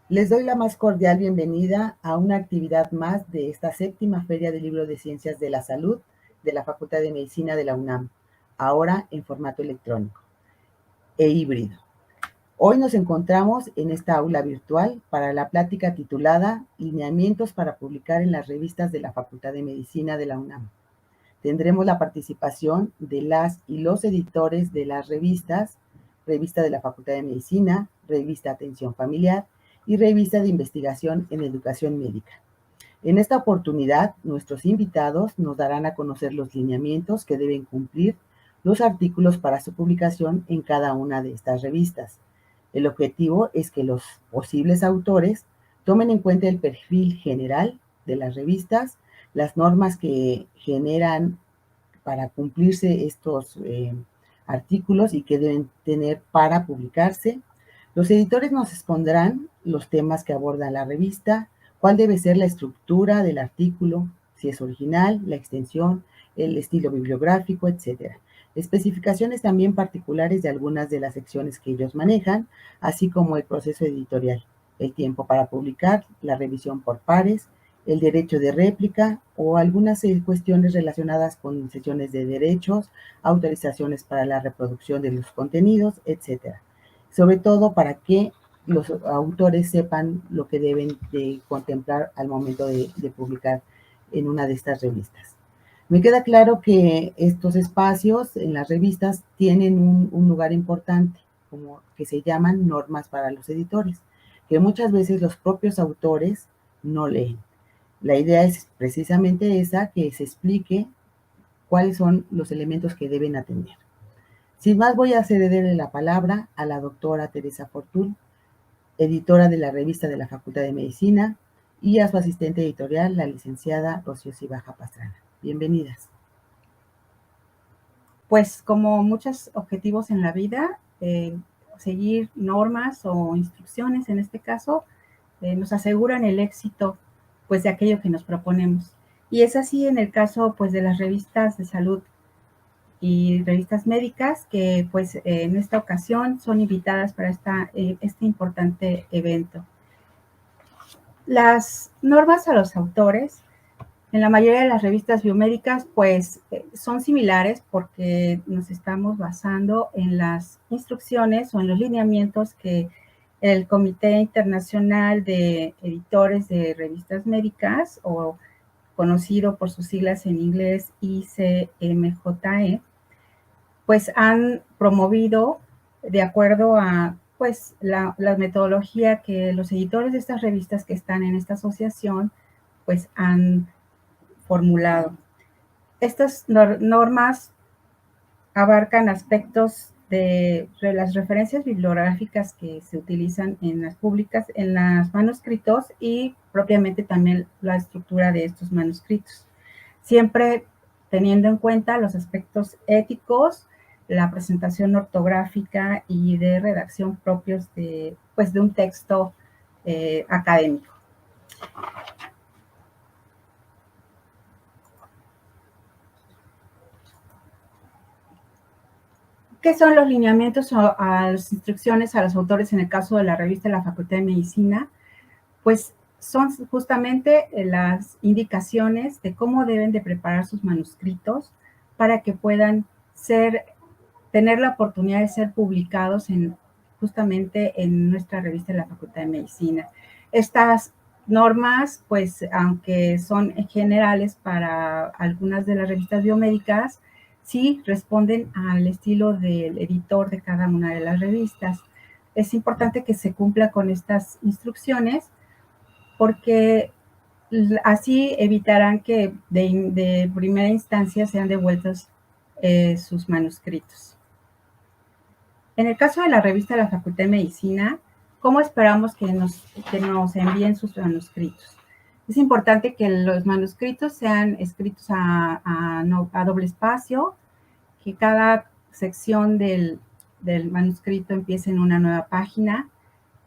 Les doy la más cordial bienvenida a una actividad más de esta séptima Feria del Libro de Ciencias de la Salud de la Facultad de Medicina de la UNAM, ahora en formato electrónico e híbrido. Hoy nos encontramos en esta aula virtual para la plática titulada Lineamientos para publicar en las revistas de la Facultad de Medicina de la UNAM. Tendremos la participación de las y los editores de las revistas, Revista de la Facultad de Medicina, Revista Atención Familiar y Revista de Investigación en Educación Médica. En esta oportunidad, nuestros invitados nos darán a conocer los lineamientos que deben cumplir los artículos para su publicación en cada una de estas revistas. El objetivo es que los posibles autores tomen en cuenta el perfil general de las revistas, las normas que generan para cumplirse estos artículos y que deben tener para publicarse. Los editores nos expondrán los temas que aborda la revista, cuál debe ser la estructura del artículo, si es original, la extensión, el estilo bibliográfico, etc. Especificaciones también particulares de algunas de las secciones que ellos manejan, así como el proceso editorial, el tiempo para publicar, la revisión por pares, el derecho de réplica o algunas cuestiones relacionadas con sesiones de derechos, autorizaciones para la reproducción de los contenidos, etc. Sobre todo para que los autores sepan lo que deben de contemplar al momento de publicar en una de estas revistas. Me queda claro que estos espacios en las revistas tienen un lugar importante, como que se llaman normas para los editores, que muchas veces los propios autores no leen. La idea es precisamente esa, que se explique cuáles son los elementos que deben atender. Sin más, voy a cederle la palabra a la doctora Teresa Fortul, editora de la revista de la Facultad de Medicina, y a su asistente editorial, la licenciada Rocío Cibaja Pastrana. Bienvenidas. Pues como muchos objetivos en la vida, seguir normas o instrucciones, en este caso, nos aseguran el éxito pues de aquello que nos proponemos. Y es así en el caso pues de las revistas de salud y revistas médicas que pues en esta ocasión son invitadas para este importante evento. Las normas a los autores en la mayoría de las revistas biomédicas pues son similares porque nos estamos basando en las instrucciones o en los lineamientos que el Comité Internacional de Editores de Revistas Médicas, o conocido por sus siglas en inglés ICMJE, pues han promovido de acuerdo a pues la metodología que los editores de estas revistas que están en esta asociación pues han formulado. Estas normas abarcan aspectos de las referencias bibliográficas que se utilizan en las públicas, en los manuscritos y propiamente también la estructura de estos manuscritos. Siempre teniendo en cuenta los aspectos éticos, la presentación ortográfica y de redacción propios de un texto académico. ¿Qué son los lineamientos a las instrucciones a los autores en el caso de la revista de la Facultad de Medicina? Pues son justamente las indicaciones de cómo deben de preparar sus manuscritos para que puedan tener la oportunidad de ser publicados justamente en nuestra revista de la Facultad de Medicina. Estas normas, pues aunque son generales para algunas de las revistas biomédicas, sí responden al estilo del editor de cada una de las revistas. Es importante que se cumpla con estas instrucciones porque así evitarán que de primera instancia sean devueltos sus manuscritos. En el caso de la revista de la Facultad de Medicina, ¿cómo esperamos que nos envíen sus manuscritos? Es importante que los manuscritos sean escritos a doble espacio, que cada sección del manuscrito empiece en una nueva página.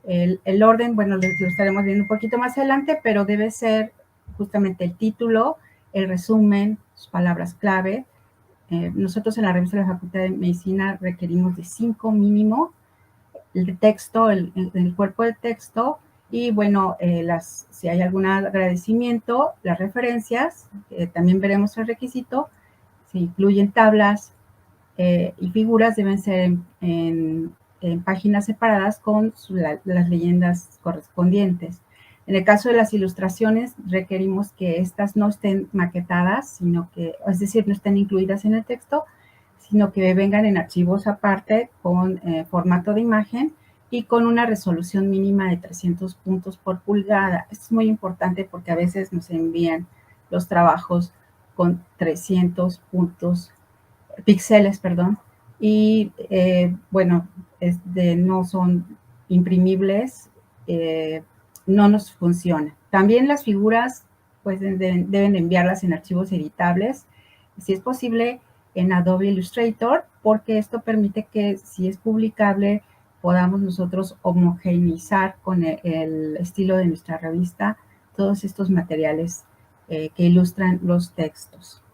El orden, bueno, lo estaremos viendo un poquito más adelante, pero debe ser justamente el título, el resumen, sus palabras clave. Nosotros en la revista de la Facultad de Medicina requerimos de 5 mínimo, el texto, el cuerpo del texto, Y bueno, si hay algún agradecimiento, las referencias, también veremos el requisito, se incluyen tablas y figuras, deben ser en páginas separadas con las leyendas correspondientes. En el caso de las ilustraciones, requerimos que estas no estén maquetadas, sino que, es decir, no estén incluidas en el texto, sino que vengan en archivos aparte con formato de imagen y con una resolución mínima de 300 puntos por pulgada. Esto es muy importante porque a veces nos envían los trabajos con 300 píxeles, perdón, y bueno, no son imprimibles, no nos funciona. También las figuras pues deben enviarlas en archivos editables, si es posible en Adobe Illustrator, porque esto permite que si es publicable podamos nosotros homogeneizar con el estilo de nuestra revista todos estos materiales que ilustran los textos.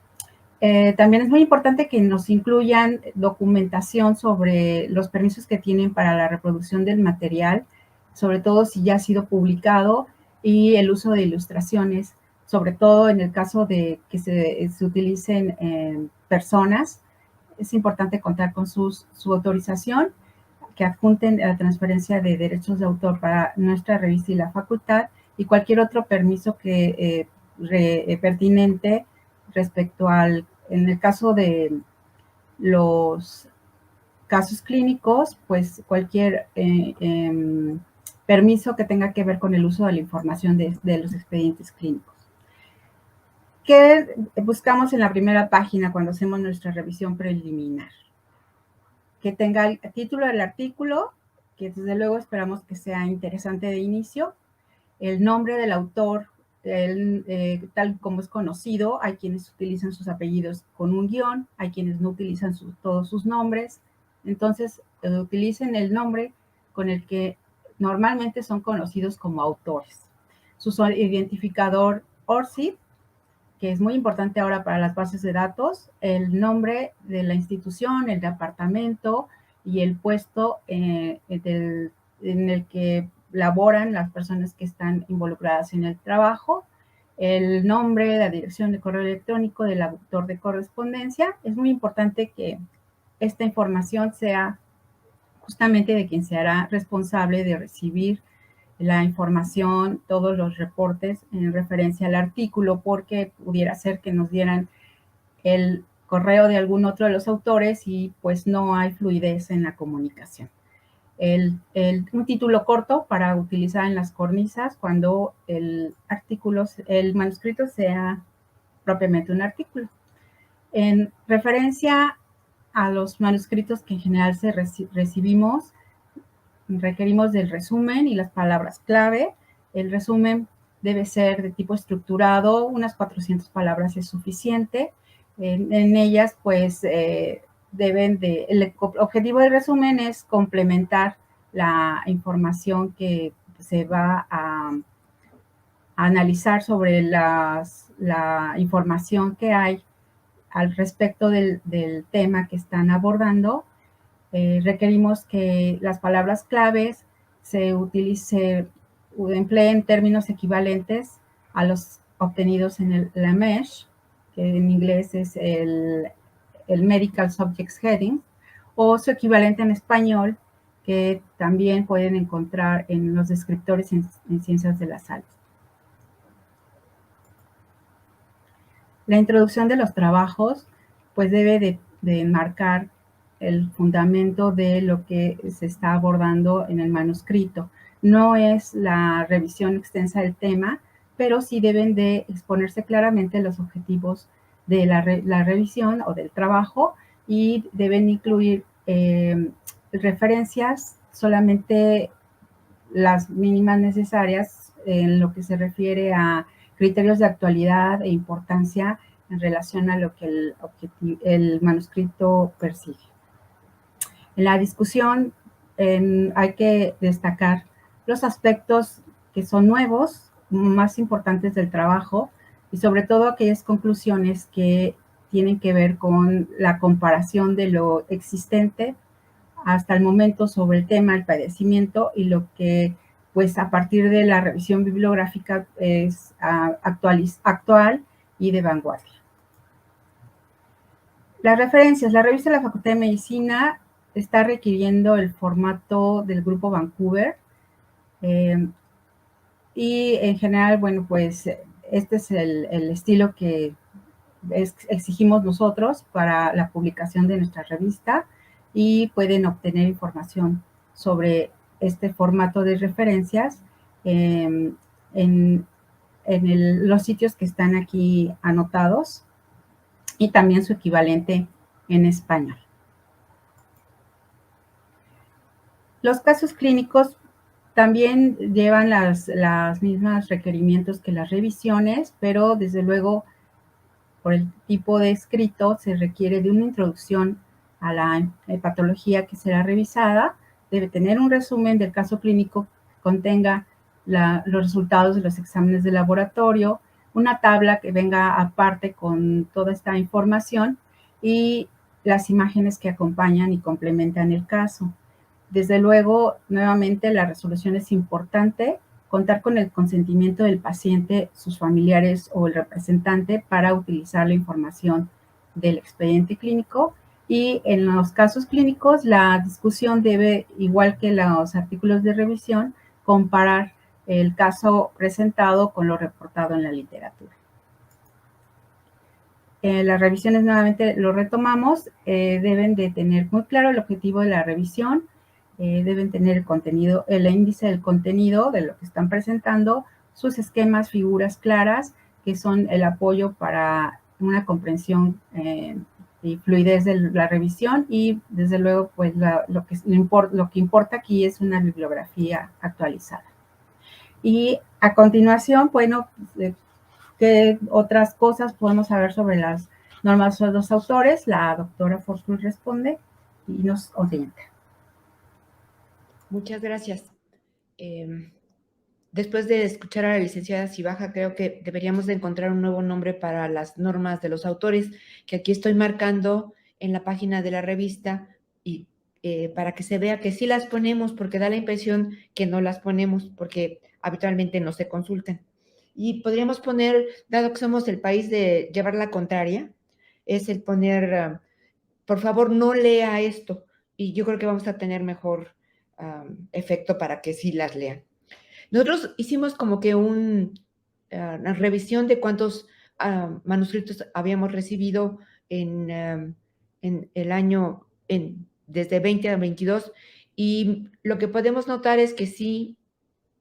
También es muy importante que nos incluyan documentación sobre los permisos que tienen para la reproducción del material, sobre todo si ya ha sido publicado, y el uso de ilustraciones, sobre todo en el caso de que se utilicen personas. Es importante contar con su autorización, que adjunten la transferencia de derechos de autor para nuestra revista y la facultad, y cualquier otro permiso que pertinente respecto en el caso de los casos clínicos, pues cualquier permiso que tenga que ver con el uso de la información de los expedientes clínicos. ¿Qué buscamos en la primera página cuando hacemos nuestra revisión preliminar? Que tenga el título del artículo, que desde luego esperamos que sea interesante de inicio, el nombre del autor, tal como es conocido. Hay quienes utilizan sus apellidos con un guión, hay quienes no utilizan todos sus nombres. Entonces, utilicen el nombre con el que normalmente son conocidos como autores. Su identificador ORCID, que es muy importante ahora para las bases de datos, el nombre de la institución, el departamento y el puesto en el que laboran las personas que están involucradas en el trabajo, el nombre, la dirección de correo electrónico del autor de correspondencia. Es muy importante que esta información sea justamente de quien se hará responsable de recibir la información, todos los reportes en referencia al artículo, porque pudiera ser que nos dieran el correo de algún otro de los autores y pues no hay fluidez en la comunicación. Un título corto para utilizar en las cornisas cuando el manuscrito sea propiamente un artículo. En referencia a los manuscritos que en general recibimos, requerimos del resumen y las palabras clave. El resumen debe ser de tipo estructurado, unas 400 palabras es suficiente. En ellas, pues, el objetivo del resumen es complementar la información que se va a analizar sobre la información que hay al respecto del tema que están abordando. Requerimos que las palabras claves se empleen términos equivalentes a los obtenidos en el LaMesh, que en inglés es el Medical Subjects Heading, o su equivalente en español, que también pueden encontrar en los descriptores en Ciencias de la Salud. La introducción de los trabajos, pues debe de marcar el fundamento de lo que se está abordando en el manuscrito. No es la revisión extensa del tema, pero sí deben de exponerse claramente los objetivos de la revisión o del trabajo, y deben incluir referencias, solamente las mínimas necesarias en lo que se refiere a criterios de actualidad e importancia en relación a lo que el manuscrito persigue. En la discusión hay que destacar los aspectos que son nuevos, más importantes del trabajo, y sobre todo aquellas conclusiones que tienen que ver con la comparación de lo existente hasta el momento sobre el tema, el padecimiento, y lo que pues a partir de la revisión bibliográfica es actual y de vanguardia. Las referencias. La revista de la Facultad de Medicina está requiriendo el formato del Grupo Vancouver, y en general, bueno, pues este es el estilo que exigimos nosotros para la publicación de nuestra revista, y pueden obtener información sobre este formato de referencias en los sitios que están aquí anotados, y también su equivalente en español. Los casos clínicos también llevan las mismas requerimientos que las revisiones, pero desde luego por el tipo de escrito se requiere de una introducción a la patología que será revisada. Debe tener un resumen del caso clínico que contenga los resultados de los exámenes de laboratorio, una tabla que venga aparte con toda esta información y las imágenes que acompañan y complementan el caso. Desde luego, nuevamente, la resolución es importante, contar con el consentimiento del paciente, sus familiares o el representante para utilizar la información del expediente clínico. Y en los casos clínicos, la discusión debe, igual que los artículos de revisión, comparar el caso presentado con lo reportado en la literatura. Las revisiones, nuevamente lo retomamos, deben de tener muy claro el objetivo de la revisión, deben tener el contenido, el índice del contenido de lo que están presentando, sus esquemas, figuras claras, que son el apoyo para una comprensión y fluidez de la revisión, y desde luego, pues lo que importa aquí es una bibliografía actualizada. Y a continuación, bueno, ¿qué otras cosas podemos saber sobre las normas de los autores? La doctora Fortul responde y nos orienta. Muchas gracias. Después de escuchar a la licenciada Cibaja, creo que deberíamos de encontrar un nuevo nombre para las normas de los autores, que aquí estoy marcando en la página de la revista, y para que se vea que sí las ponemos, porque da la impresión que no las ponemos, porque habitualmente no se consultan. Y podríamos poner, dado que somos el país de llevar la contraria, es el poner, por favor, no lea esto, y yo creo que vamos a tener mejor efecto para que sí las lean. Nosotros hicimos como que una revisión de cuántos manuscritos habíamos recibido en el año, desde 20 a 22, y lo que podemos notar es que sí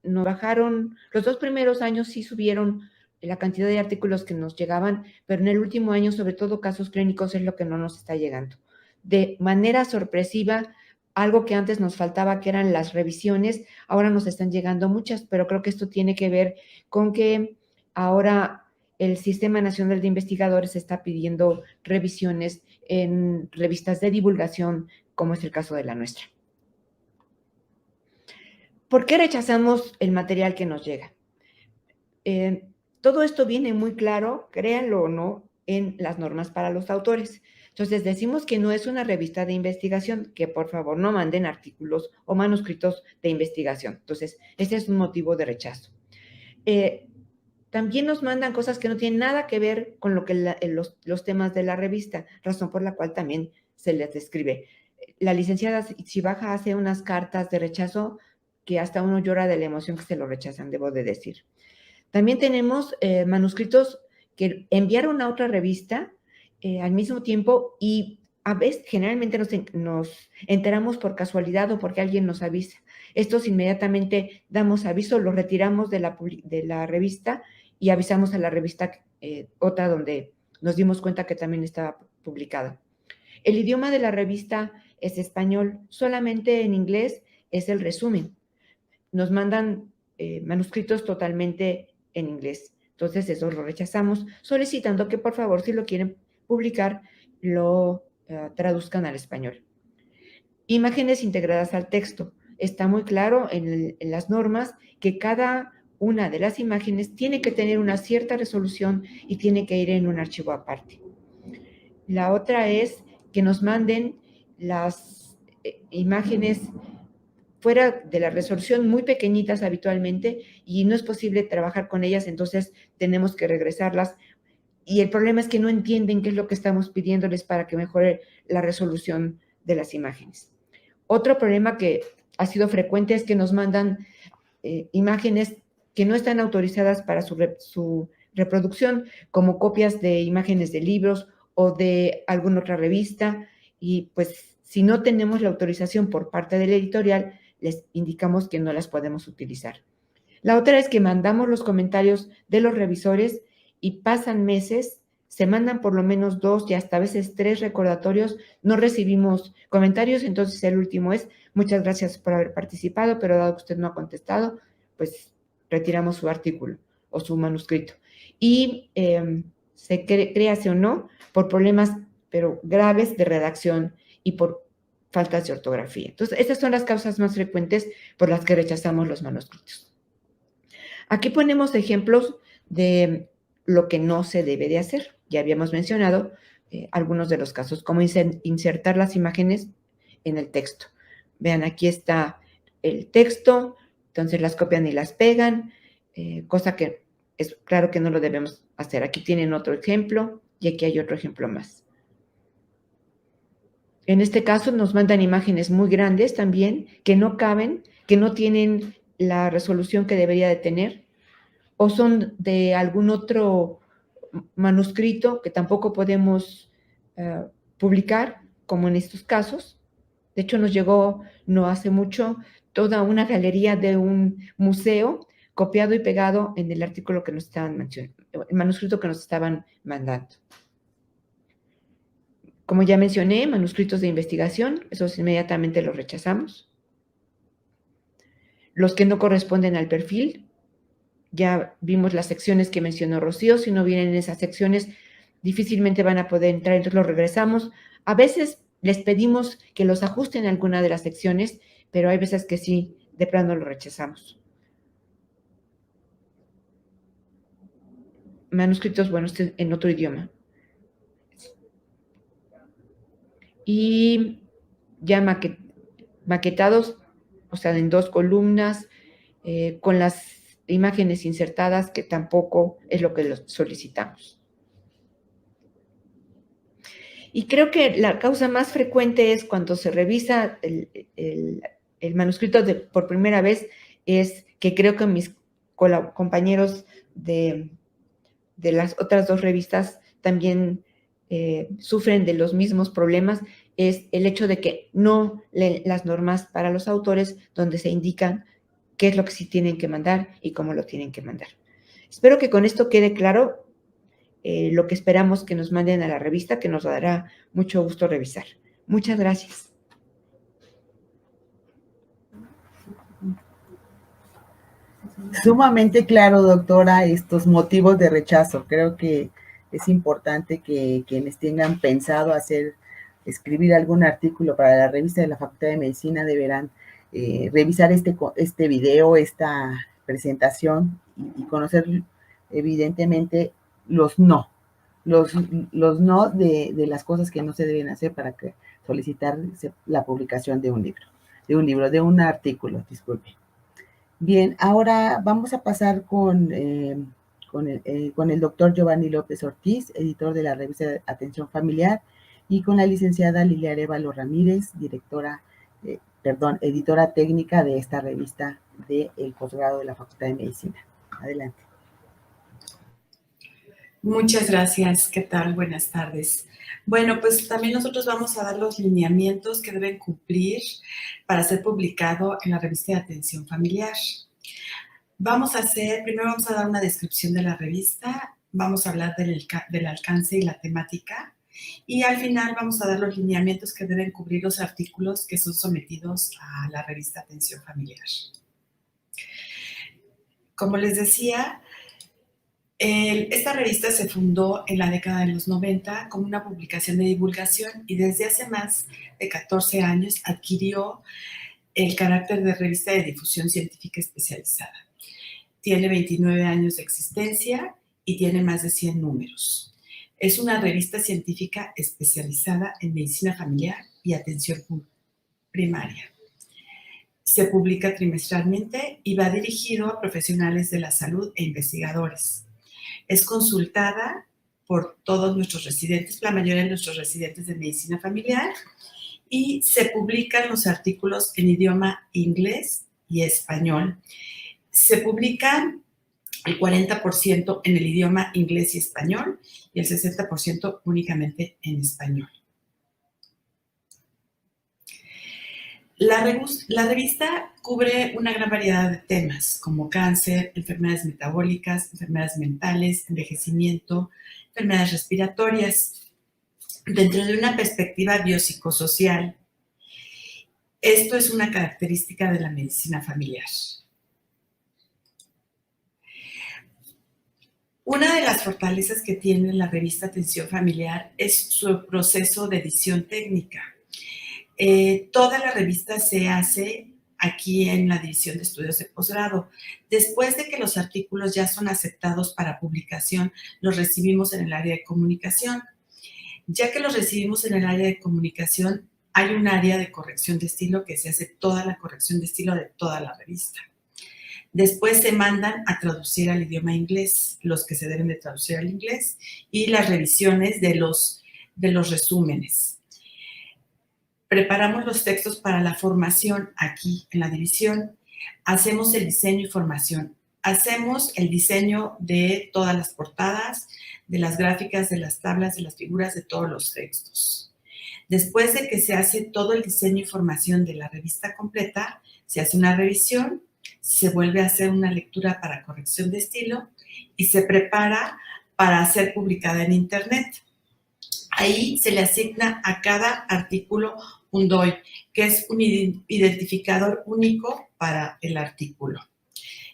nos bajaron, los 2 primeros años sí subieron la cantidad de artículos que nos llegaban, pero en el último año, sobre todo casos clínicos, es lo que no nos está llegando. De manera sorpresiva, algo que antes nos faltaba, que eran las revisiones, ahora nos están llegando muchas, pero creo que esto tiene que ver con que ahora el Sistema Nacional de Investigadores está pidiendo revisiones en revistas de divulgación, como es el caso de la nuestra. ¿Por qué rechazamos el material que nos llega? Todo esto viene muy claro, créanlo o no, en las normas para los autores. Entonces, decimos que no es una revista de investigación, que por favor no manden artículos o manuscritos de investigación. Entonces, ese es un motivo de rechazo. También nos mandan cosas que no tienen nada que ver con lo que los temas de la revista, razón por la cual también se les describe. La licenciada Cibaja hace unas cartas de rechazo que hasta uno llora de la emoción que se lo rechazan, debo de decir. También tenemos manuscritos que enviaron a otra revista al mismo tiempo, y a veces generalmente nos enteramos por casualidad o porque alguien nos avisa. Estos inmediatamente damos aviso, los retiramos de la revista y avisamos a la revista otra donde nos dimos cuenta que también estaba publicada. El idioma de la revista es español, solamente en inglés es el resumen. Nos mandan manuscritos totalmente en inglés. Entonces, eso lo rechazamos, solicitando que, por favor, si lo quieren publicar, lo traduzcan al español. Imágenes integradas al texto. Está muy claro en las normas que cada una de las imágenes tiene que tener una cierta resolución y tiene que ir en un archivo aparte. La otra es que nos manden las imágenes fuera de la resolución, muy pequeñitas habitualmente, y no es posible trabajar con ellas, entonces tenemos que regresarlas. Y el problema es que no entienden qué es lo que estamos pidiéndoles para que mejore la resolución de las imágenes. Otro problema que ha sido frecuente es que nos mandan imágenes que no están autorizadas para su reproducción, como copias de imágenes de libros o de alguna otra revista, y pues si no tenemos la autorización por parte del editorial, les indicamos que no las podemos utilizar. La otra es que mandamos los comentarios de los revisores y pasan meses, se mandan por lo menos 2 y hasta a veces 3 recordatorios, no recibimos comentarios, entonces el último es: muchas gracias por haber participado, pero dado que usted no ha contestado, pues retiramos su artículo o su manuscrito. Y se créase o no, por problemas pero graves de redacción y por faltas de ortografía. Entonces, estas son las causas más frecuentes por las que rechazamos los manuscritos. Aquí ponemos ejemplos de lo que no se debe de hacer. Ya habíamos mencionado algunos de los casos, como insertar las imágenes en el texto. Vean, aquí está el texto, entonces las copian y las pegan, cosa que es claro que no lo debemos hacer. Aquí tienen otro ejemplo y aquí hay otro ejemplo más. En este caso nos mandan imágenes muy grandes también, que no caben, que no tienen la resolución que debería de tener, o son de algún otro manuscrito que tampoco podemos publicar, como en estos casos. De hecho, nos llegó no hace mucho toda una galería de un museo copiado y pegado en el artículo que nos estaban mencionando, el manuscrito que nos estaban mandando. Como ya mencioné, manuscritos de investigación, esos inmediatamente los rechazamos. Los que no corresponden al perfil, ya vimos las secciones que mencionó Rocío, si no vienen en esas secciones, difícilmente van a poder entrar, entonces los regresamos. A veces les pedimos que los ajusten en alguna de las secciones, pero hay veces que sí, de plano lo rechazamos. Manuscritos, bueno, en otro idioma. Y ya maquetados, o sea, en 2 columnas, con las imágenes insertadas, que tampoco es lo que solicitamos. Y creo que la causa más frecuente es cuando se revisa el manuscrito por primera vez, es que creo que mis compañeros de las otras 2 revistas también sufren de los mismos problemas, es el hecho de que no leen las normas para los autores, donde se indican qué es lo que sí tienen que mandar y cómo lo tienen que mandar. Espero que con esto quede claro lo que esperamos que nos manden a la revista, que nos dará mucho gusto revisar. Muchas gracias. Sumamente claro, doctora, estos motivos de rechazo. Creo que es importante que quienes tengan pensado escribir algún artículo para la revista de la Facultad de Medicina deberán revisar este video, esta presentación y conocer evidentemente los no de las cosas que no se deben hacer para solicitar la publicación de un artículo, disculpe. Bien, ahora vamos a pasar con el doctor Giovanni López Ortiz, editor de la revista Atención Familiar, y con la licenciada Lilia Arévalo Ramírez, editora técnica de esta revista del posgrado de la Facultad de Medicina. Adelante. Muchas gracias. ¿Qué tal? Buenas tardes. Bueno, pues también nosotros vamos a dar los lineamientos que deben cumplir para ser publicado en la revista de Atención Familiar. Primero vamos a dar una descripción de la revista, vamos a hablar del alcance y la temática, y al final vamos a dar los lineamientos que deben cubrir los artículos que son sometidos a la revista Atención Familiar. Como les decía, esta revista se fundó en la década de los 90 como una publicación de divulgación y desde hace más de 14 años adquirió el carácter de revista de difusión científica especializada. Tiene 29 años de existencia y tiene más de 100 números. Es una revista científica especializada en medicina familiar y atención primaria. Se publica trimestralmente y va dirigido a profesionales de la salud e investigadores. Es consultada por todos nuestros residentes, la mayoría de nuestros residentes de medicina familiar, y se publican los artículos en idioma inglés y español. Se publican el 40% en el idioma inglés y español y el 60% únicamente en español. La revista cubre una gran variedad de temas como cáncer, enfermedades metabólicas, enfermedades mentales, envejecimiento, enfermedades respiratorias, dentro de una perspectiva biopsicosocial. Esto es una característica de la medicina familiar. Una de las fortalezas que tiene la revista Atención Familiar es su proceso de edición técnica. Toda la revista se hace aquí en la División de Estudios de Posgrado. Después de que los artículos ya son aceptados para publicación, los recibimos en el área de comunicación. Ya que los recibimos en el área de comunicación, hay un área de corrección de estilo que se hace toda la corrección de estilo de toda la revista. Después se mandan a traducir al idioma inglés, los que se deben de traducir al inglés, y las revisiones de los resúmenes. Preparamos los textos para la formación aquí en la división. Hacemos el diseño y formación. Hacemos el diseño de todas las portadas, de las gráficas, de las tablas, de las figuras, de todos los textos. Después de que se hace todo el diseño y formación de la revista completa, se hace una revisión, se vuelve a hacer una lectura para corrección de estilo y se prepara para ser publicada en Internet. Ahí se le asigna a cada artículo un DOI, que es un identificador único para el artículo.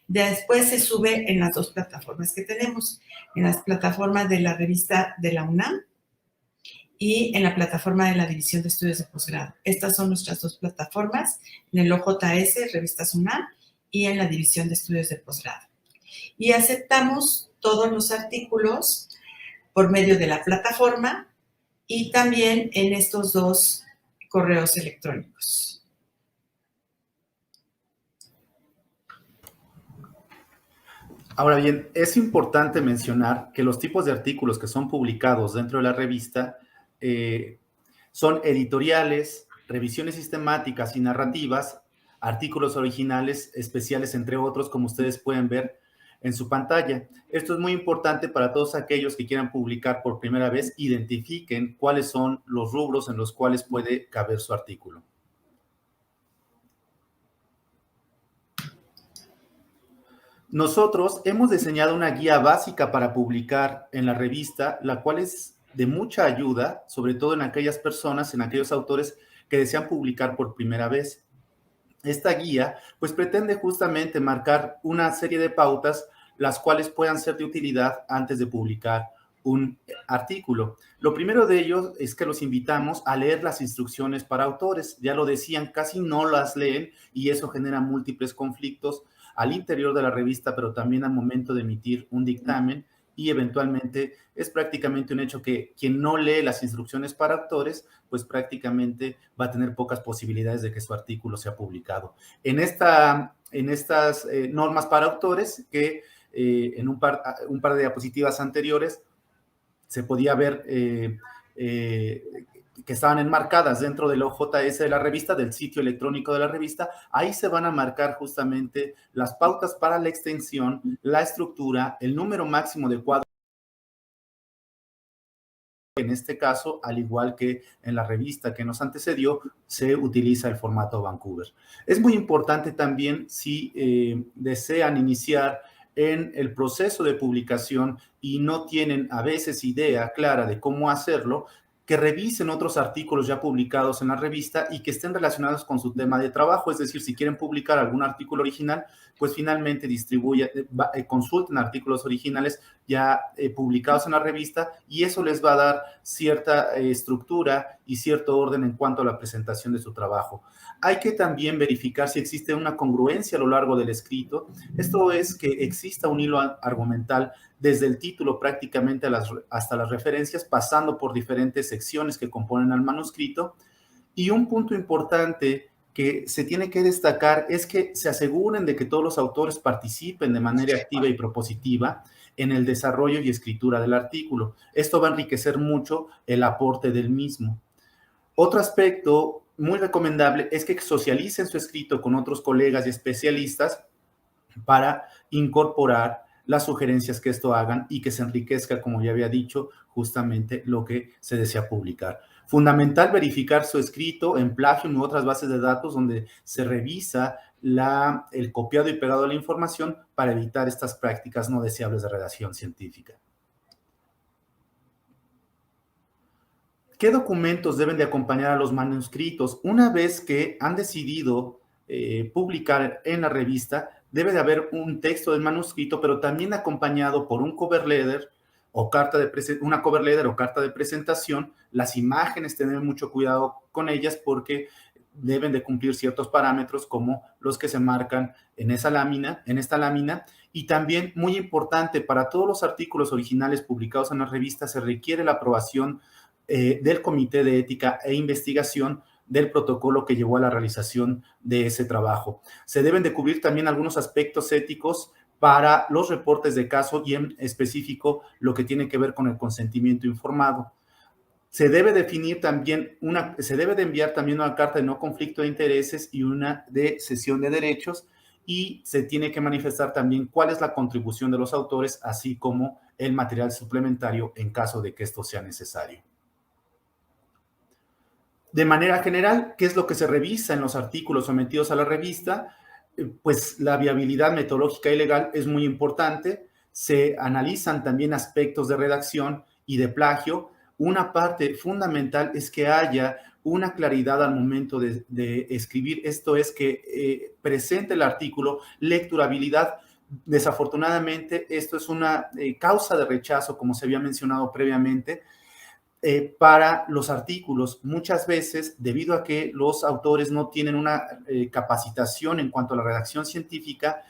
Después se sube en las dos plataformas que tenemos, en las plataformas de la revista de la UNAM y en la plataforma de la División de Estudios de Posgrado. Estas son nuestras dos plataformas, en el OJS, Revistas UNAM, y en la División de Estudios de Posgrado. Y aceptamos todos los artículos por medio de la plataforma y también en estos dos correos electrónicos. Ahora bien, es importante mencionar que los tipos de artículos que son publicados dentro de la revista son editoriales, revisiones sistemáticas y narrativas, artículos originales, especiales, entre otros, como ustedes pueden ver en su pantalla. Esto es muy importante para todos aquellos que quieran publicar por primera vez, identifiquen cuáles son los rubros en los cuales puede caber su artículo. Nosotros hemos diseñado una guía básica para publicar en la revista, la cual es de mucha ayuda, sobre todo en aquellas personas, en aquellos autores que desean publicar por primera vez. Esta guía, pues, pretende justamente marcar una serie de pautas, las cuales puedan ser de utilidad antes de publicar un artículo. Lo primero de ello es que los invitamos a leer las instrucciones para autores. Ya lo decían, casi no las leen y eso genera múltiples conflictos al interior de la revista, pero también al momento de emitir un dictamen, y eventualmente es prácticamente un hecho que quien no lee las instrucciones para autores, pues prácticamente va a tener pocas posibilidades de que su artículo sea publicado. En estas normas para autores, que en un par de diapositivas anteriores se podía ver que estaban enmarcadas dentro del OJS de la revista, del sitio electrónico de la revista. Ahí se van a marcar justamente las pautas para la extensión, la estructura, el número máximo de cuadros. En este caso, al igual que en la revista que nos antecedió, se utiliza el formato Vancouver. Es muy importante también, si desean iniciar en el proceso de publicación y no tienen a veces idea clara de cómo hacerlo, que revisen otros artículos ya publicados en la revista y que estén relacionados con su tema de trabajo. Es decir, si quieren publicar algún artículo original, pues finalmente consulten artículos originales ya publicados en la revista, y eso les va a dar cierta estructura y cierto orden en cuanto a la presentación de su trabajo. Hay que también verificar si existe una congruencia a lo largo del escrito. Esto es, que exista un hilo argumental desde el título prácticamente hasta las referencias, pasando por diferentes secciones que componen al manuscrito. Y un punto importante que se tiene que destacar es que se aseguren de que todos los autores participen de manera activa y propositiva en el desarrollo y escritura del artículo. Esto va a enriquecer mucho el aporte del mismo. Otro aspecto muy recomendable es que socialicen su escrito con otros colegas y especialistas para incorporar las sugerencias que esto hagan y que se enriquezca, como ya había dicho, justamente lo que se desea publicar. Fundamental verificar su escrito en Plagium u otras bases de datos donde se revisa el copiado y pegado de la información para evitar estas prácticas no deseables de redacción científica. ¿Qué documentos deben de acompañar a los manuscritos? Una vez que han decidido publicar en la revista, debe de haber un texto del manuscrito, pero también acompañado por un cover letter o una cover letter o carta de presentación. Las imágenes, tener mucho cuidado con ellas porque deben de cumplir ciertos parámetros como los que se marcan en esta lámina, y también muy importante, para todos los artículos originales publicados en la revista se requiere la aprobación del Comité de Ética e Investigación del protocolo que llevó a la realización de ese trabajo. Se deben de cubrir también algunos aspectos éticos para los reportes de caso y en específico lo que tiene que ver con el consentimiento informado. Se debe definir también se debe de enviar también una carta de no conflicto de intereses y una de cesión de derechos, y se tiene que manifestar también cuál es la contribución de los autores, así como el material suplementario en caso de que esto sea necesario. De manera general, ¿qué es lo que se revisa en los artículos sometidos a la revista? Pues la viabilidad metodológica y legal es muy importante. Se analizan también aspectos de redacción y de plagio. Una parte fundamental es que haya una claridad al momento de escribir. Esto es que presente el artículo lecturabilidad. Desafortunadamente, esto es una causa de rechazo, como se había mencionado previamente, para los artículos. Muchas veces, debido a que los autores no tienen una capacitación en cuanto a la redacción científica,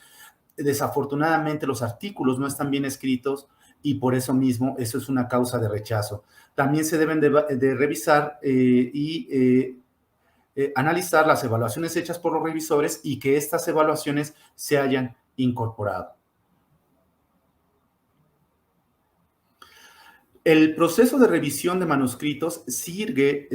desafortunadamente los artículos no están bien escritos y por eso mismo eso es una causa de rechazo. También se deben de revisar y analizar las evaluaciones hechas por los revisores y que estas evaluaciones se hayan incorporado. El proceso de revisión de manuscritos sigue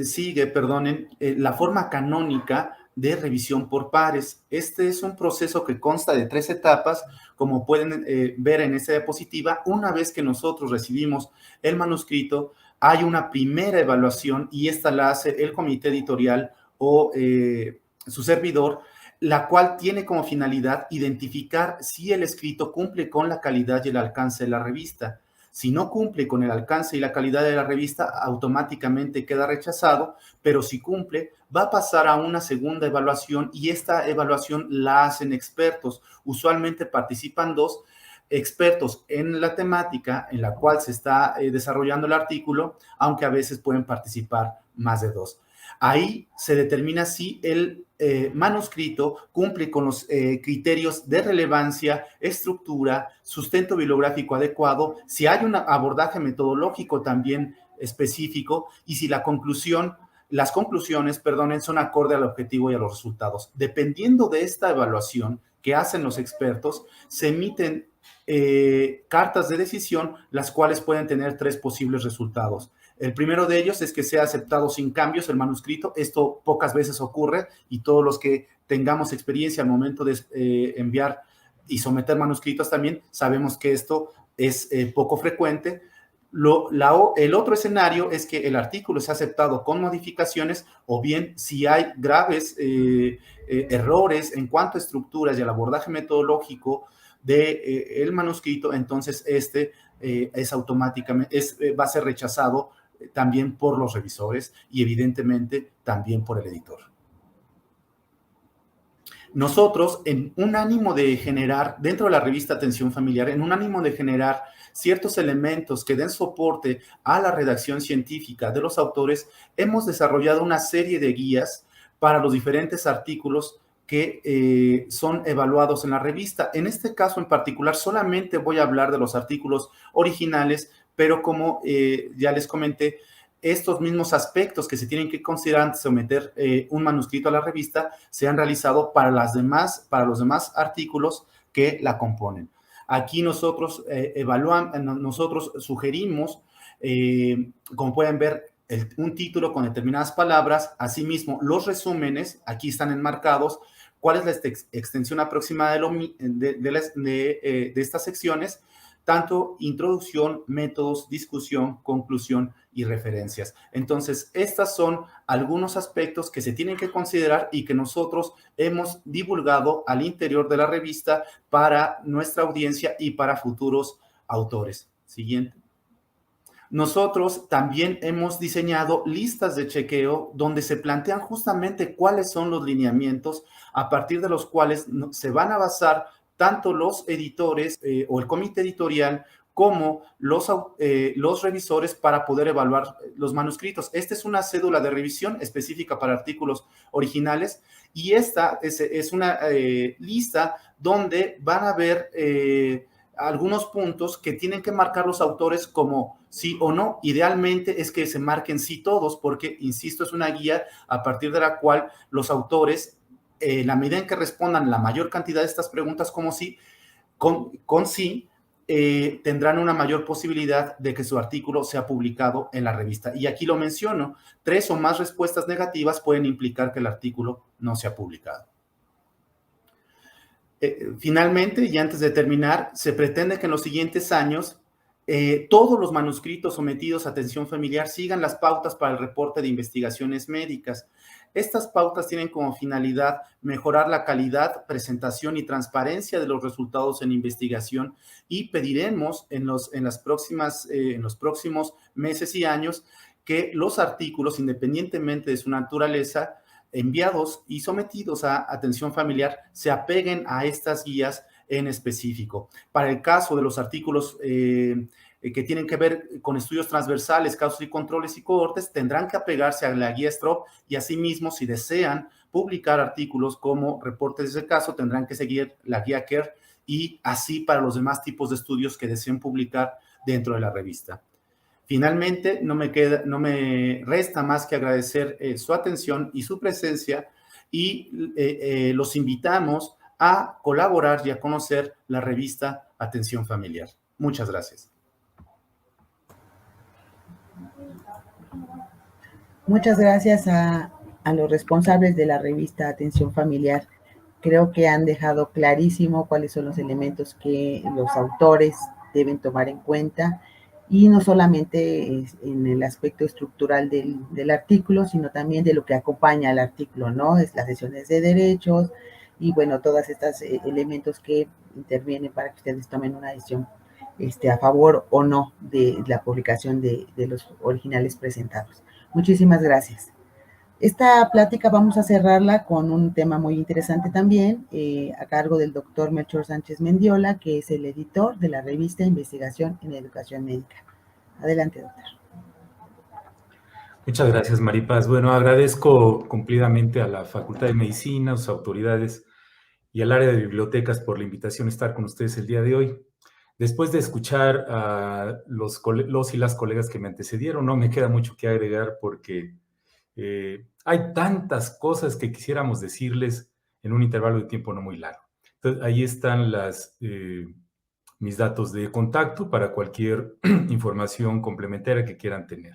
la forma canónica de revisión por pares. Este es un proceso que consta de 3 etapas, como pueden ver en esta diapositiva. Una vez que nosotros recibimos el manuscrito, hay una primera evaluación y esta la hace el comité editorial o su servidor, la cual tiene como finalidad identificar si el escrito cumple con la calidad y el alcance de la revista. Si no cumple con el alcance y la calidad de la revista, automáticamente queda rechazado, pero si cumple, va a pasar a una segunda evaluación y esta evaluación la hacen expertos. Usualmente participan 2 expertos en la temática en la cual se está desarrollando el artículo, aunque a veces pueden participar más de 2. Ahí se determina si el manuscrito cumple con los criterios de relevancia, estructura, sustento bibliográfico adecuado, si hay un abordaje metodológico también específico y si las conclusiones son acorde al objetivo y a los resultados. Dependiendo de esta evaluación que hacen los expertos, se emiten cartas de decisión, las cuales pueden tener 3 posibles resultados. El primero de ellos es que sea aceptado sin cambios el manuscrito. Esto pocas veces ocurre y todos los que tengamos experiencia al momento de enviar y someter manuscritos también sabemos que esto es poco frecuente. El otro escenario es que el artículo sea aceptado con modificaciones o bien si hay graves errores en cuanto a estructuras y al abordaje metodológico del manuscrito, entonces va a ser rechazado también por los revisores y evidentemente también por el editor. Nosotros, en un ánimo de generar, dentro de la revista Atención Familiar, en un ánimo de generar ciertos elementos que den soporte a la redacción científica de los autores, hemos desarrollado una serie de guías para los diferentes artículos que son evaluados en la revista. En este caso en particular, solamente voy a hablar de los artículos originales, pero como ya les comenté, estos mismos aspectos que se tienen que considerar antes de someter un manuscrito a la revista se han realizado para los demás artículos que la componen. Aquí nosotros nosotros sugerimos, como pueden ver, un título con determinadas palabras. Asimismo, los resúmenes aquí están enmarcados. ¿Cuál es la extensión aproximada de estas secciones? Tanto introducción, métodos, discusión, conclusión y referencias. Entonces, estos son algunos aspectos que se tienen que considerar y que nosotros hemos divulgado al interior de la revista para nuestra audiencia y para futuros autores. Siguiente. Nosotros también hemos diseñado listas de chequeo donde se plantean justamente cuáles son los lineamientos a partir de los cuales se van a basar tanto los editores o el comité editorial como los revisores para poder evaluar los manuscritos. Esta es una cédula de revisión específica para artículos originales y esta es una lista donde van a ver algunos puntos que tienen que marcar los autores como sí o no. Idealmente es que se marquen sí todos porque, insisto, es una guía a partir de la cual los autores, la medida en que respondan la mayor cantidad de estas preguntas como sí, con sí, tendrán una mayor posibilidad de que su artículo sea publicado en la revista. Y aquí lo menciono, 3 o más respuestas negativas pueden implicar que el artículo no sea publicado. Finalmente, y antes de terminar, se pretende que en los siguientes años todos los manuscritos sometidos a atención familiar sigan las pautas para el reporte de investigaciones médicas. Estas pautas tienen como finalidad mejorar la calidad, presentación y transparencia de los resultados en investigación y pediremos en los próximos meses y años que los artículos, independientemente de su naturaleza, enviados y sometidos a atención familiar se apeguen a estas guías en específico. Para el caso de los artículos que tienen que ver con estudios transversales, casos y controles y cohortes, tendrán que apegarse a la guía STROP y asimismo, si desean publicar artículos como reportes de caso, tendrán que seguir la guía CARE y así para los demás tipos de estudios que deseen publicar dentro de la revista. Finalmente, no me resta más que agradecer su atención y su presencia y los invitamos a colaborar y a conocer la revista Atención Familiar. Muchas gracias. Muchas gracias a los responsables de la revista Atención Familiar. Creo que han dejado clarísimo cuáles son los elementos que los autores deben tomar en cuenta y no solamente en el aspecto estructural del artículo, sino también de lo que acompaña al artículo, ¿no? Es las sesiones de derechos y, bueno, todos estos elementos que intervienen para que ustedes tomen una decisión a favor o no de la publicación de los originales presentados. Muchísimas gracias. Esta plática vamos a cerrarla con un tema muy interesante también, a cargo del doctor Melchor Sánchez Mendiola, que es el editor de la revista Investigación en Educación Médica. Adelante, doctor. Muchas gracias, Maripaz. Bueno, agradezco cumplidamente a la Facultad de Medicina, a sus autoridades y al área de bibliotecas por la invitación a estar con ustedes el día de hoy. Después de escuchar a los y las colegas que me antecedieron, no me queda mucho que agregar porque hay tantas cosas que quisiéramos decirles en un intervalo de tiempo no muy largo. Entonces, ahí están mis datos de contacto para cualquier información complementaria que quieran tener.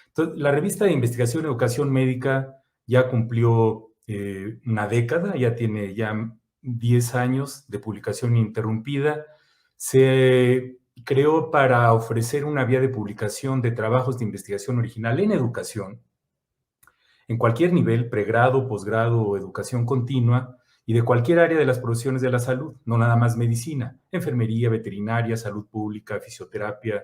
Entonces, la revista de Investigación y Educación Médica ya cumplió una década, ya tiene 10 años de publicación ininterrumpida. Se creó para ofrecer una vía de publicación de trabajos de investigación original en educación, en cualquier nivel, pregrado, posgrado o educación continua, y de cualquier área de las profesiones de la salud, no nada más medicina, enfermería, veterinaria, salud pública, fisioterapia,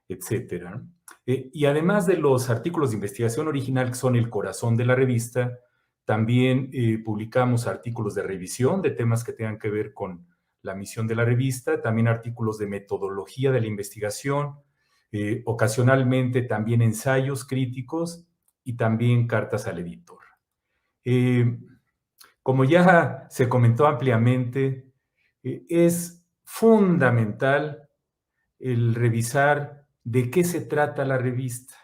etcétera. Y además de los artículos de investigación original, que son el corazón de la revista, también publicamos artículos de revisión de temas que tengan que ver con la misión de la revista, también artículos de metodología de la investigación, ocasionalmente también ensayos críticos y también cartas al editor. Como ya se comentó ampliamente, es fundamental el revisar de qué se trata la revista.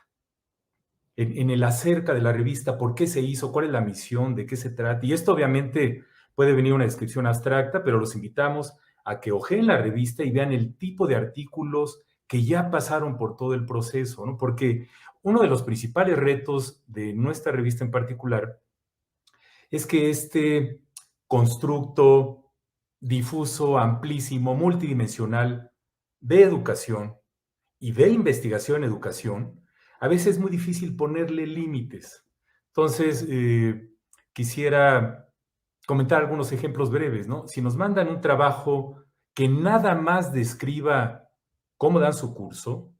en el acerca de la revista, por qué se hizo, cuál es la misión, de qué se trata. Y esto obviamente puede venir una descripción abstracta, pero los invitamos a que ojeen la revista y vean el tipo de artículos que ya pasaron por todo el proceso, ¿no? Porque uno de los principales retos de nuestra revista en particular es que este constructo difuso, amplísimo, multidimensional de educación y de investigación en educación, a veces es muy difícil ponerle límites. Entonces, quisiera comentar algunos ejemplos breves, ¿no? Si nos mandan un trabajo que nada más describa cómo dan su curso,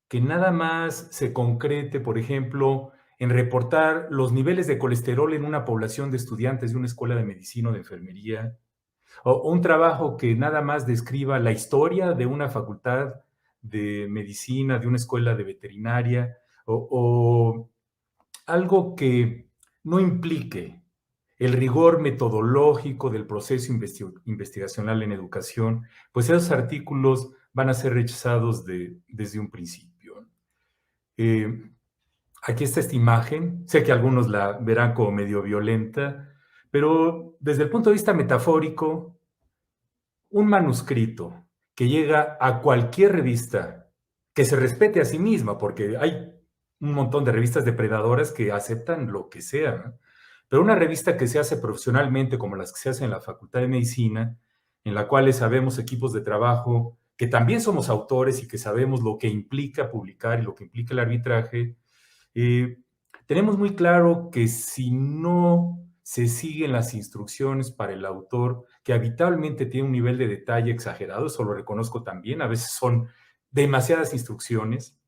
que nada más se concrete, por ejemplo, en reportar los niveles de colesterol en una población de estudiantes de una escuela de medicina o de enfermería, o un trabajo que nada más describa la historia de una facultad de medicina, de una escuela de veterinaria, o algo que no implique el rigor metodológico del proceso investigacional en educación, pues esos artículos van a ser rechazados desde un principio. Aquí está esta imagen, sé que algunos la verán como medio violenta, pero desde el punto de vista metafórico, un manuscrito que llega a cualquier revista que se respete a sí misma, porque hay un montón de revistas depredadoras que aceptan lo que sea, ¿no? Pero una revista que se hace profesionalmente, como las que se hacen en la Facultad de Medicina, en la cual sabemos equipos de trabajo, que también somos autores y que sabemos lo que implica publicar y lo que implica el arbitraje, tenemos muy claro que si no se siguen las instrucciones para el autor, que habitualmente tiene un nivel de detalle exagerado, eso lo reconozco también, a veces son demasiadas instrucciones,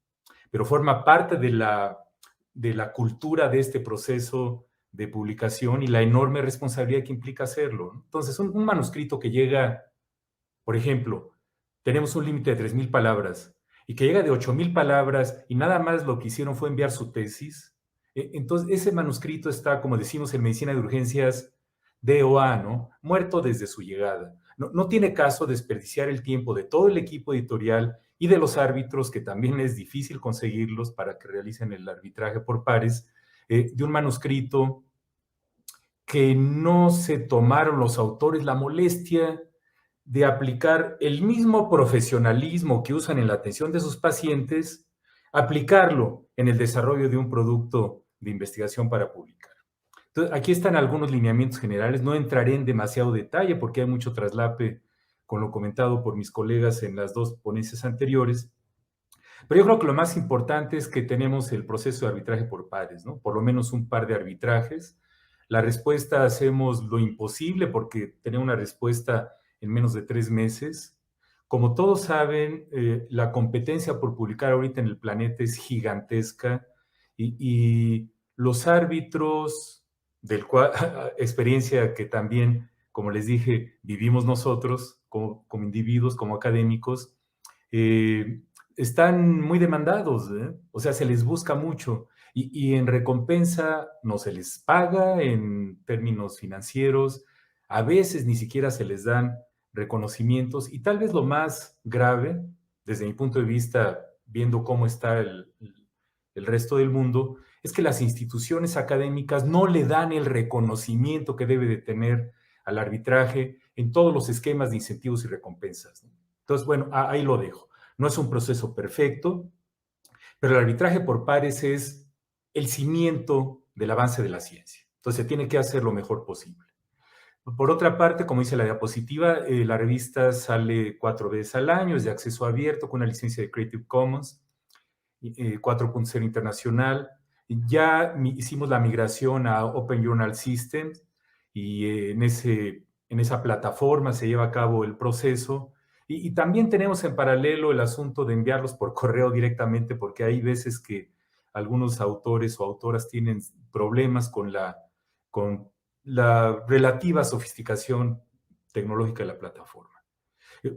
pero forma parte de la cultura de este proceso de publicación y la enorme responsabilidad que implica hacerlo. Entonces, un manuscrito que llega, por ejemplo, tenemos un límite de 3,000 palabras y que llega de 8,000 palabras y nada más lo que hicieron fue enviar su tesis, entonces ese manuscrito está, como decimos en medicina de urgencias, DOA, ¿no? Muerto desde su llegada. No tiene caso desperdiciar el tiempo de todo el equipo editorial y de los árbitros, que también es difícil conseguirlos para que realicen el arbitraje por pares, de un manuscrito que no se tomaron los autores la molestia de aplicar el mismo profesionalismo que usan en la atención de sus pacientes, aplicarlo en el desarrollo de un producto de investigación para publicar. Entonces, aquí están algunos lineamientos generales. No entraré en demasiado detalle porque hay mucho traslape con lo comentado por mis colegas en las dos ponencias anteriores. Pero yo creo que lo más importante es que tenemos el proceso de arbitraje por pares, ¿no? Por lo menos un par de arbitrajes. La respuesta hacemos lo imposible porque tenemos una respuesta en menos de 3 meses. Como todos saben, la competencia por publicar ahorita en el planeta es gigantesca y los árbitros, experiencia que también, como les dije, vivimos nosotros como individuos, como académicos, están muy demandados, ¿eh? O sea, se les busca mucho y en recompensa no se les paga en términos financieros, a veces ni siquiera se les dan reconocimientos y tal vez lo más grave, desde mi punto de vista, viendo cómo está el resto del mundo, es que las instituciones académicas no le dan el reconocimiento que debe de tener al arbitraje en todos los esquemas de incentivos y recompensas, ¿no? Entonces, bueno, ahí lo dejo. No es un proceso perfecto, pero el arbitraje por pares es el cimiento del avance de la ciencia. Entonces, se tiene que hacer lo mejor posible. Por otra parte, como dice la diapositiva, la revista sale 4 veces al año, es de acceso abierto con una licencia de Creative Commons, 4.0 internacional. Ya hicimos la migración a Open Journal Systems y en esa plataforma se lleva a cabo el proceso. Y también tenemos en paralelo el asunto de enviarlos por correo directamente, porque hay veces que algunos autores o autoras tienen problemas con la relativa sofisticación tecnológica de la plataforma.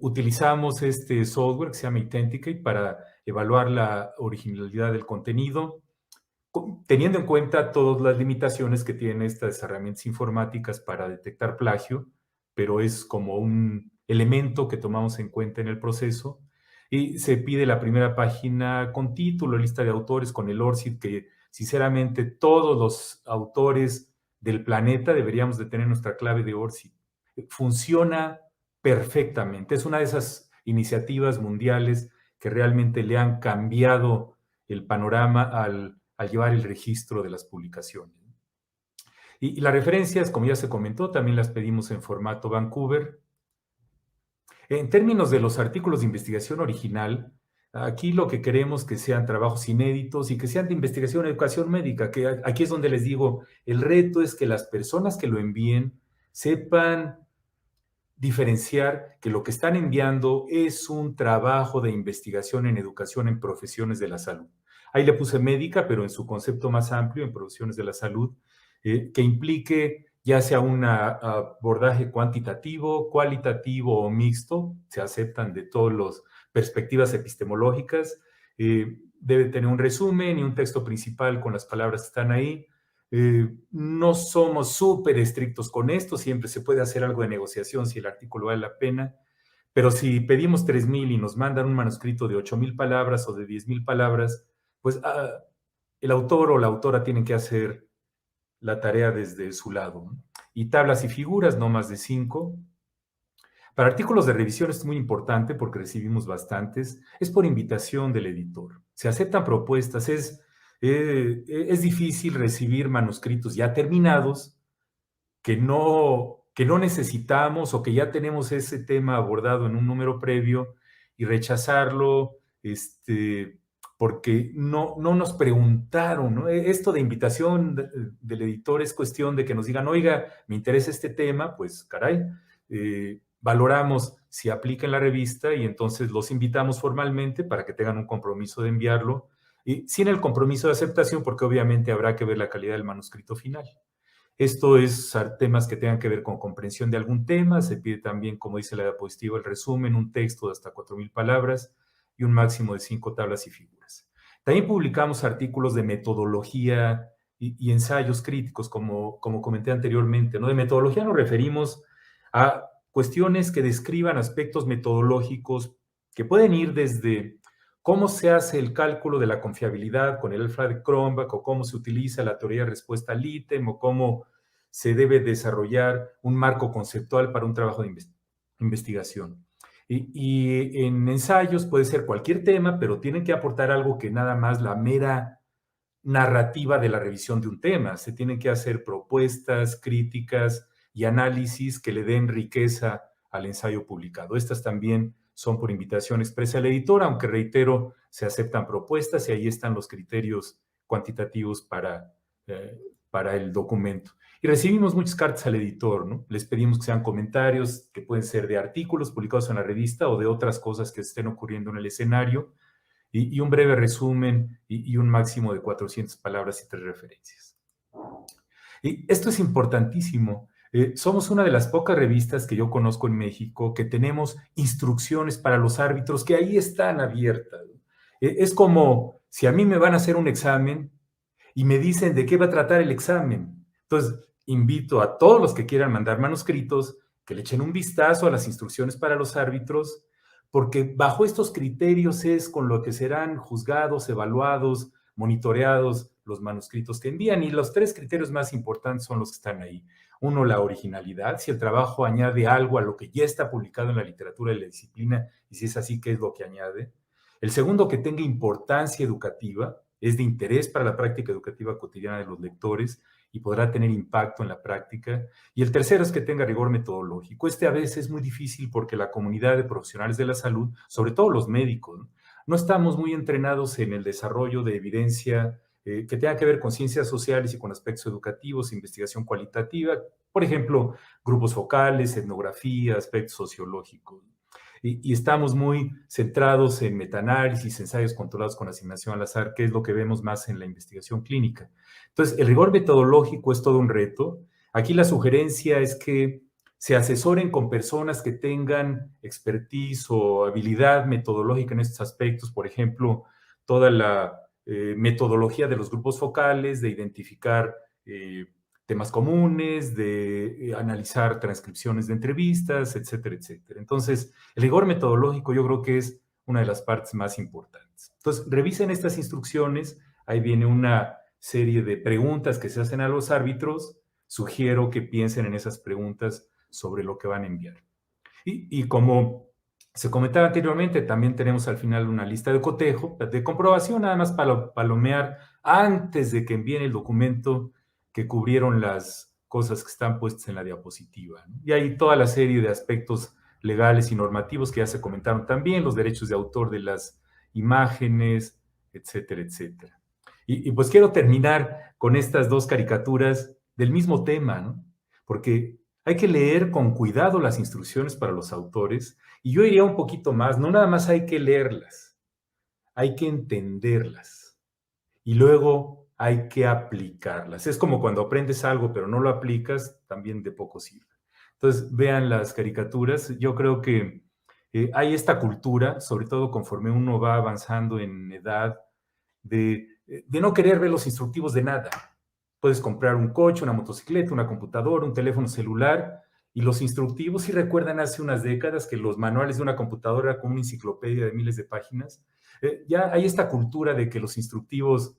Utilizamos este software que se llama Authenticate para evaluar la originalidad del contenido, teniendo en cuenta todas las limitaciones que tienen estas herramientas informáticas para detectar plagio, pero es como un elemento que tomamos en cuenta en el proceso. Y se pide la primera página con título, lista de autores, con el ORCID, que sinceramente todos los autores del planeta deberíamos de tener nuestra clave de ORCID. Funciona perfectamente. Es una de esas iniciativas mundiales que realmente le han cambiado el panorama al llevar el registro de las publicaciones. Y las referencias, como ya se comentó, también las pedimos en formato Vancouver. En términos de los artículos de investigación original, aquí lo que queremos que sean trabajos inéditos y que sean de investigación en educación médica, que aquí es donde les digo, el reto es que las personas que lo envíen sepan diferenciar que lo que están enviando es un trabajo de investigación en educación en profesiones de la salud. Ahí le puse médica, pero en su concepto más amplio, en profesiones de la salud, que implique ya sea un abordaje cuantitativo, cualitativo o mixto, se aceptan de todas las perspectivas epistemológicas, debe tener un resumen y un texto principal con las palabras que están ahí. No somos súper estrictos con esto, siempre se puede hacer algo de negociación si el artículo vale la pena, pero si pedimos 3,000 y nos mandan un manuscrito de 8,000 palabras o de 10,000 palabras, pues el autor o la autora tienen que hacer la tarea desde su lado, ¿no? Y tablas y figuras, no más de 5. Para artículos de revisión es muy importante porque recibimos bastantes. Es por invitación del editor. Se aceptan propuestas. Es difícil recibir manuscritos ya terminados que no necesitamos o que ya tenemos ese tema abordado en un número previo y rechazarlo, porque no nos preguntaron, ¿no? Esto de invitación del editor es cuestión de que nos digan, oiga, me interesa este tema, pues caray, valoramos si aplica en la revista y entonces los invitamos formalmente para que tengan un compromiso de enviarlo, y sin el compromiso de aceptación, porque obviamente habrá que ver la calidad del manuscrito final. Esto es temas que tengan que ver con comprensión de algún tema. Se pide también, como dice la diapositiva, el resumen, un texto de hasta 4,000 palabras y un máximo de 5 tablas y figuras. También publicamos artículos de metodología y ensayos críticos, como comenté anteriormente, ¿no? De metodología nos referimos a cuestiones que describan aspectos metodológicos que pueden ir desde cómo se hace el cálculo de la confiabilidad con el alfa de Cronbach, o cómo se utiliza la teoría de respuesta al ítem, o cómo se debe desarrollar un marco conceptual para un trabajo de investigación. Y en ensayos puede ser cualquier tema, pero tienen que aportar algo que nada más la mera narrativa de la revisión de un tema. Se tienen que hacer propuestas, críticas y análisis que le den riqueza al ensayo publicado. Estas también son por invitación expresa al editor, aunque reitero, se aceptan propuestas y ahí están los criterios cuantitativos para el documento. Y recibimos muchas cartas al editor, ¿no? Les pedimos que sean comentarios que pueden ser de artículos publicados en la revista o de otras cosas que estén ocurriendo en el escenario, y un breve resumen y un máximo de 400 palabras y 3 referencias. Y esto es importantísimo. Somos una de las pocas revistas que yo conozco en México que tenemos instrucciones para los árbitros que ahí están abiertas. Es como si a mí me van a hacer un examen y me dicen de qué va a tratar el examen. Entonces, invito a todos los que quieran mandar manuscritos que le echen un vistazo a las instrucciones para los árbitros, porque bajo estos criterios es con lo que serán juzgados, evaluados, monitoreados los manuscritos que envían, y los 3 criterios más importantes son los que están ahí. Uno, la originalidad, si el trabajo añade algo a lo que ya está publicado en la literatura de la disciplina, y si es así, ¿qué es lo que añade? El segundo, que tenga importancia educativa, es de interés para la práctica educativa cotidiana de los lectores y podrá tener impacto en la práctica. Y el tercero es que tenga rigor metodológico. A veces es muy difícil porque la comunidad de profesionales de la salud, sobre todo los médicos, no estamos muy entrenados en el desarrollo de evidencia que tenga que ver con ciencias sociales y con aspectos educativos, investigación cualitativa, por ejemplo, grupos focales, etnografía, aspectos sociológicos. Y estamos muy centrados en metaanálisis, ensayos controlados con asignación al azar, que es lo que vemos más en la investigación clínica. Entonces, el rigor metodológico es todo un reto. Aquí la sugerencia es que se asesoren con personas que tengan expertise o habilidad metodológica en estos aspectos, por ejemplo, toda la metodología de los grupos focales, de identificar temas comunes, de analizar transcripciones de entrevistas, etcétera, etcétera. Entonces, el rigor metodológico yo creo que es una de las partes más importantes. Entonces, revisen estas instrucciones, ahí viene una serie de preguntas que se hacen a los árbitros, sugiero que piensen en esas preguntas sobre lo que van a enviar. Y como se comentaba anteriormente, también tenemos al final una lista de cotejo, de comprobación, nada más para palomear antes de que envíen el documento que cubrieron las cosas que están puestas en la diapositiva, ¿no? Y hay toda la serie de aspectos legales y normativos que ya se comentaron también, los derechos de autor de las imágenes, etcétera, etcétera. Y pues quiero terminar con estas dos caricaturas del mismo tema, ¿no? Porque hay que leer con cuidado las instrucciones para los autores, y yo iría un poquito más, no nada más hay que leerlas, hay que entenderlas, y luego hay que aplicarlas. Es como cuando aprendes algo pero no lo aplicas, también de poco sirve. Entonces, vean las caricaturas. Yo creo que hay esta cultura, sobre todo conforme uno va avanzando en edad, de no querer ver los instructivos de nada. Puedes comprar un coche, una motocicleta, una computadora, un teléfono celular, y los instructivos, si recuerdan hace unas décadas que los manuales de una computadora eran como una enciclopedia de miles de páginas. Ya hay esta cultura de que los instructivos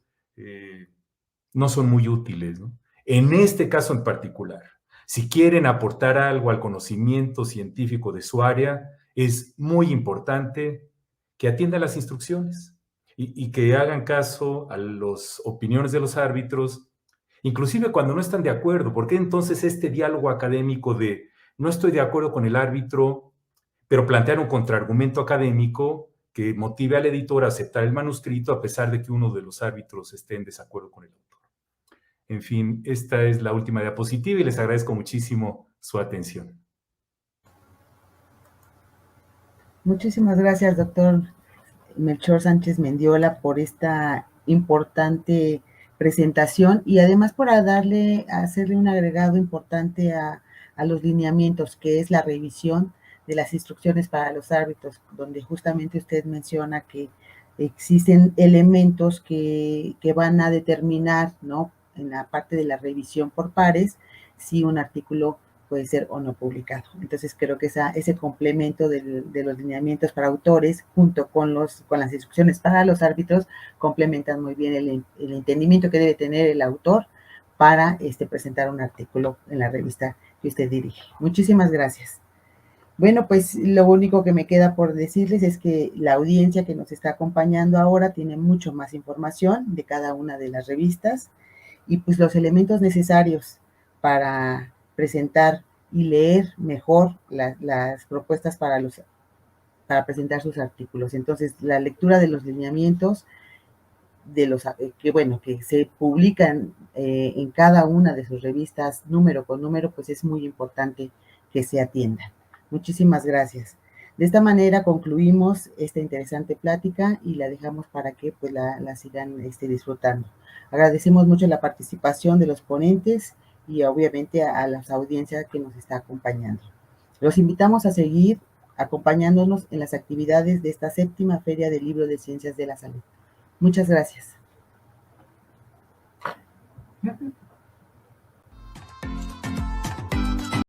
no son muy útiles, ¿no? En este caso en particular, si quieren aportar algo al conocimiento científico de su área, es muy importante que atiendan las instrucciones y que hagan caso a las opiniones de los árbitros, inclusive cuando no están de acuerdo, porque entonces este diálogo académico de no estoy de acuerdo con el árbitro, pero plantear un contraargumento académico que motive al editor a aceptar el manuscrito a pesar de que uno de los árbitros esté en desacuerdo con el autor. En fin, esta es la última diapositiva y les agradezco muchísimo su atención. Muchísimas gracias, doctor Melchor Sánchez Mendiola, por esta importante presentación y además por hacerle un agregado importante a los lineamientos, que es la revisión de las instrucciones para los árbitros, donde justamente usted menciona que existen elementos que van a determinar, ¿no?, en la parte de la revisión por pares, si un artículo puede ser o no publicado. Entonces creo que ese complemento de los lineamientos para autores junto con las instrucciones para los árbitros complementan muy bien el entendimiento que debe tener el autor para presentar un artículo en la revista que usted dirige. Muchísimas gracias. Bueno, pues lo único que me queda por decirles es que la audiencia que nos está acompañando ahora tiene mucho más información de cada una de las revistas y pues los elementos necesarios para presentar y leer mejor las propuestas para presentar sus artículos. Entonces, la lectura de los lineamientos que se publican en cada una de sus revistas número con número, pues es muy importante que se atiendan. Muchísimas gracias. De esta manera concluimos esta interesante plática y la dejamos para que pues la sigan disfrutando. Agradecemos mucho la participación de los ponentes y obviamente a las audiencias que nos está acompañando. Los invitamos a seguir acompañándonos en las actividades de esta 7ª Feria del Libro de Ciencias de la Salud. Muchas gracias.